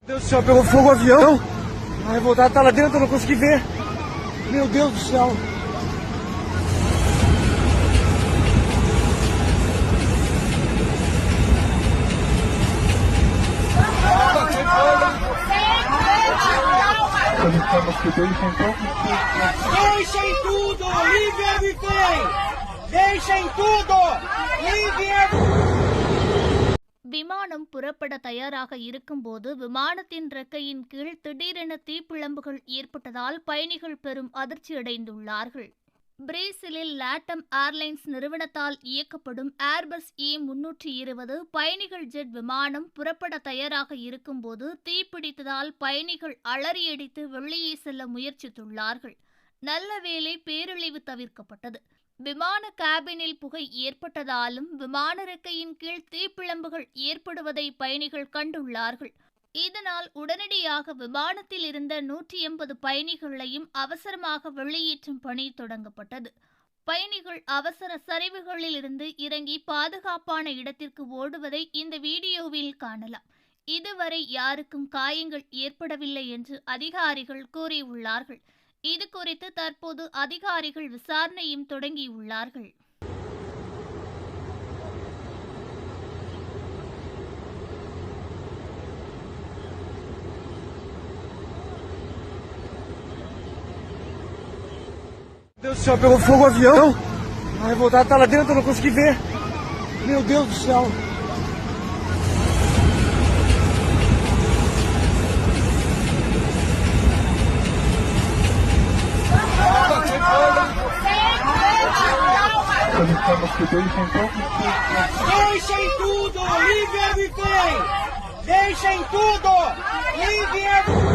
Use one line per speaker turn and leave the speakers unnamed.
Meu Deus do céu, pegou fogo o avião. A revoltada tá lá dentro, eu não consegui ver. Meu Deus do céu.
Deixem tudo! Livre everything! Deixem tudo! Livre everything!
விமானம் புறப்பட தயாராக இருக்கும்போது விமானத்தின் இறக்கையின் கீழ் திடீரென தீப்பிழம்புகள் ஏற்பட்டதால் பயணிகள் பெரும் அதிர்ச்சியடைந்துள்ளார்கள். பிரேசிலில் லாட்டம் ஏர்லைன்ஸ் நிறுவனத்தால் இயக்கப்படும் ஏர்பஸ் E320 பயணிகள் ஜெட் விமானம் புறப்பட தயாராக இருக்கும்போது தீப்பிடித்ததால் பயணிகள் அலறியடித்து வெளியே செல்ல முயற்சித்துள்ளார்கள். நல்ல வேளை பேரழிவு தவிர்க்கப்பட்டது. விமான கேபினில் புகை ஏற்பட்டதாலும் விமான இறக்கையின் கீழ் தீப்பிழம்புகள் ஏற்படுவதை பயணிகள் கண்டுள்ளார்கள். இதனால் உடனடியாக விமானத்தில் இருந்த 180 பயணிகளையும் அவசரமாக வெளியேற்றும் பணி தொடங்கப்பட்டது. பயணிகள் அவசர சரிவுகளில் இருந்து இறங்கி பாதுகாப்பான இடத்திற்கு ஓடுவதை இந்த வீடியோவில் காணலாம். இதுவரை யாருக்கும் காயங்கள் ஏற்படவில்லை என்று அதிகாரிகள் கூறியுள்ளார்கள். இது குறித்து தற்போது அதிகாரிகள் விசாரணையும் தொடங்கியுள்ளார்கள்.
Meu Deus do céu, pegou fogo o avião. A revoltada tá lá dentro, eu não consegui ver. Meu Deus do céu.
Deixem tudo! Livre everything! Deixem tudo! Livre everything!